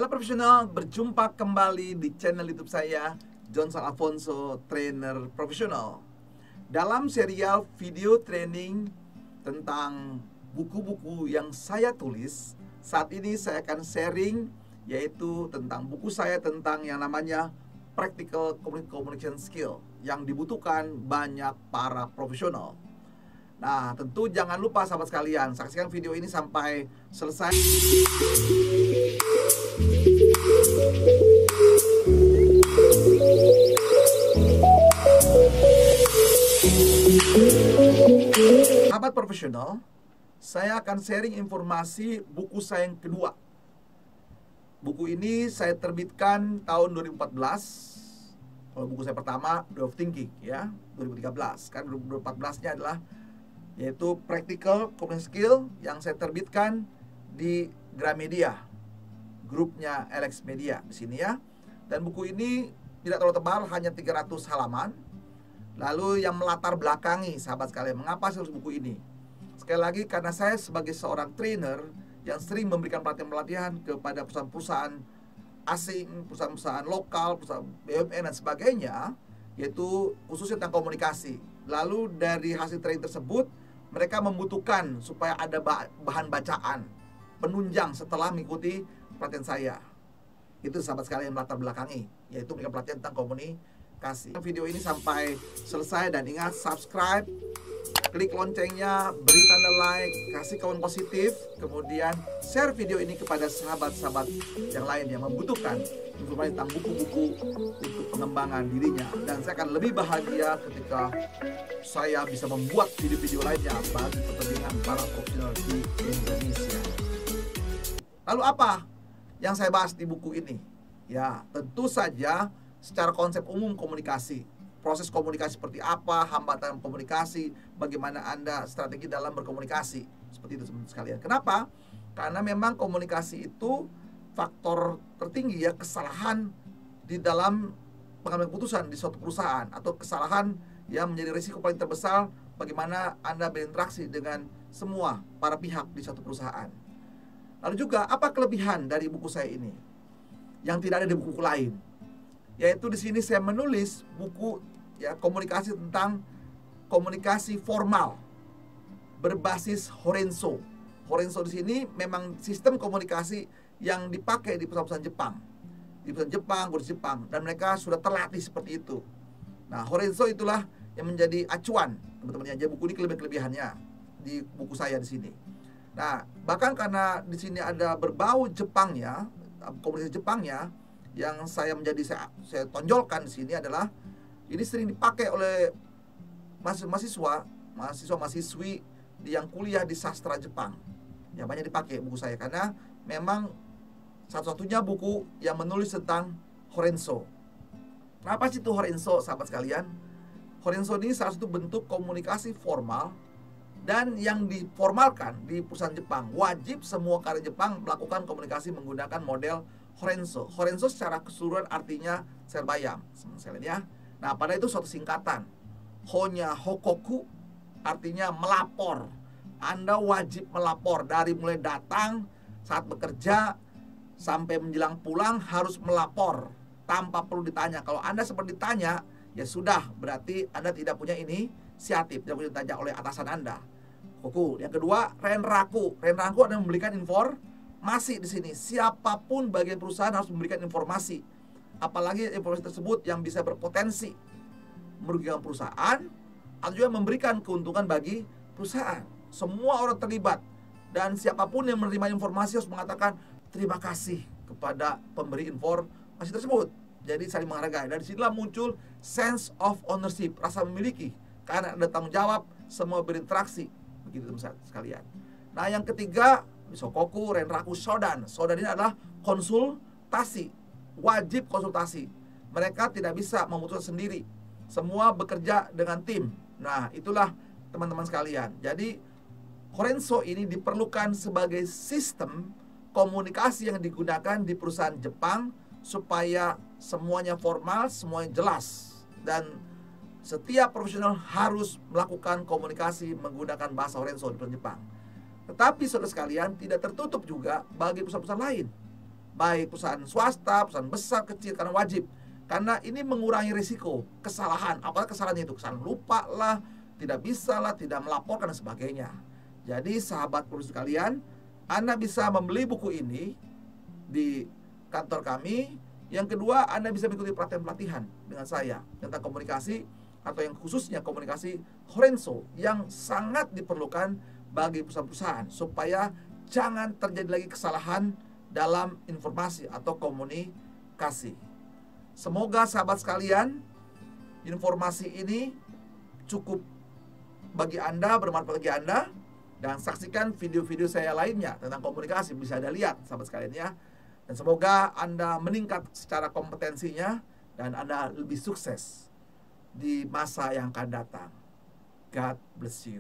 Halo profesional, berjumpa kembali di channel YouTube saya, Johnson Alfonso, trainer profesional. Dalam serial video training tentang buku-buku yang saya tulis, saat ini saya akan sharing yaitu tentang buku saya tentang yang namanya Practical Communication Skill yang dibutuhkan banyak para profesional. Nah, tentu jangan lupa sahabat sekalian, saksikan video ini sampai selesai. Sahabat profesional, saya akan sharing informasi buku saya yang kedua. Buku ini saya terbitkan tahun 2014. Kalau buku saya pertama, Way of Thinking, ya, 2013. Kan 2014-nya adalah yaitu Practical Communication Skill yang saya terbitkan di Gramedia, grupnya Alex Media di sini ya. Dan buku ini tidak terlalu tebal, hanya 300 halaman. Lalu yang melatar belakangi sahabat sekalian, mengapa saya harus buku ini? Sekali lagi, karena saya sebagai seorang trainer yang sering memberikan pelatihan-pelatihan kepada perusahaan-perusahaan asing, perusahaan-perusahaan lokal, perusahaan BUMN dan sebagainya, yaitu khususnya tentang komunikasi. Lalu dari hasil training tersebut, mereka membutuhkan supaya ada bahan bacaan penunjang setelah mengikuti pelatihan saya. Itu sahabat sekalian yang melatar belakangi, yaitu memberikan pelatihan tentang komunikasi. Video ini sampai selesai dan ingat subscribe, klik loncengnya, beri tanda like, kasih komen positif, kemudian share video ini kepada sahabat-sahabat yang lain yang membutuhkan informasi tentang buku-buku untuk pengembangan dirinya. Dan saya akan lebih bahagia ketika saya bisa membuat video-video lainnya bagi kepentingan para profesional di Indonesia. Lalu apa yang saya bahas di buku ini? Ya, tentu saja secara konsep umum komunikasi. Proses komunikasi seperti apa, hambatan komunikasi, bagaimana Anda strategi dalam berkomunikasi. Seperti itu teman-teman sekalian. Kenapa? Karena memang komunikasi itu faktor tertinggi ya, kesalahan di dalam pengambilan keputusan di suatu perusahaan, atau kesalahan yang menjadi risiko paling terbesar bagaimana Anda berinteraksi dengan semua para pihak di suatu perusahaan. Lalu juga apa kelebihan dari buku saya ini yang tidak ada di buku lain? Yaitu di sini saya menulis buku ya komunikasi tentang komunikasi formal berbasis Horenso. Horenso di sini memang sistem komunikasi yang dipakai di perusahaan Jepang. Di perusahaan Jepang, guru Jepang, dan mereka sudah terlatih seperti itu. Nah, Horenso itulah yang menjadi acuan teman-teman. Jadi buku ini kelebihannya di buku saya di sini. Nah, bahkan karena di sini ada berbau Jepangnya, komunikasi Jepangnya, yang saya tonjolkan di sini adalah ini sering dipakai oleh mahasiswa-mahasiswi yang kuliah di sastra Jepang. Ya, banyak dipakai buku saya karena memang satu-satunya buku yang menulis tentang Horenso. Nah, apa sih itu Horenso, sahabat sekalian? Horenso ini salah satu bentuk komunikasi formal dan yang diformalkan di perusahaan Jepang. Wajib semua karya Jepang melakukan komunikasi menggunakan model Horenso. Horenso secara keseluruhan artinya serbayam, sekalian ya. Nah, pada itu suatu singkatan. Honya hokoku artinya melapor. Anda wajib melapor dari mulai datang, saat bekerja, sampai menjelang pulang harus melapor tanpa perlu ditanya. Kalau Anda seperti ditanya, ya sudah, berarti Anda tidak punya inisiatif, tidak punya ditanya oleh atasan Anda. Koku. Yang kedua, renraku. Renraku adalah memberikan informasi di sini. Siapapun bagian perusahaan harus memberikan informasi. Apalagi informasi tersebut yang bisa berpotensi merugikan perusahaan atau juga memberikan keuntungan bagi perusahaan. Semua orang terlibat dan siapapun yang menerima informasi harus mengatakan terima kasih kepada pemberi informasi tersebut. Jadi saling menghargai. Dari sinilah muncul sense of ownership, rasa memiliki, karena ada tanggung jawab, semua berinteraksi. Begitu teman-teman sekalian. Nah, yang ketiga, Sokoku, Renraku, Shodan. Shodan ini adalah konsultasi, wajib konsultasi. Mereka tidak bisa memutuskan sendiri. Semua bekerja dengan tim. Nah, itulah teman-teman sekalian. Jadi, Horenso ini diperlukan sebagai sistem komunikasi yang digunakan di perusahaan Jepang supaya semuanya formal, semuanya jelas. Dan setiap profesional harus melakukan komunikasi menggunakan bahasa Horenso di perusahaan Jepang. Tetapi saudara sekalian, tidak tertutup juga bagi perusahaan-perusahaan lain. baik perusahaan swasta, perusahaan besar, kecil, karena wajib. Karena ini mengurangi risiko kesalahan, apalagi kesalahan itu, kesalahan lupa lah, tidak bisa lah, tidak melaporkan dan sebagainya. Jadi sahabat produser sekalian, Anda bisa membeli buku ini di kantor kami. Yang kedua, Anda bisa mengikuti pelatihan-pelatihan dengan saya tentang komunikasi, atau yang khususnya komunikasi Horenzo, yang sangat diperlukan bagi perusahaan-perusahaan supaya jangan terjadi lagi kesalahan dalam informasi atau komunikasi. Semoga sahabat sekalian, informasi ini cukup bagi Anda, bermanfaat bagi Anda. Dan saksikan video-video saya lainnya tentang komunikasi, bisa Anda lihat sahabat sekalian ya. Dan semoga Anda meningkat secara kompetensinya dan Anda lebih sukses di masa yang akan datang. God bless you.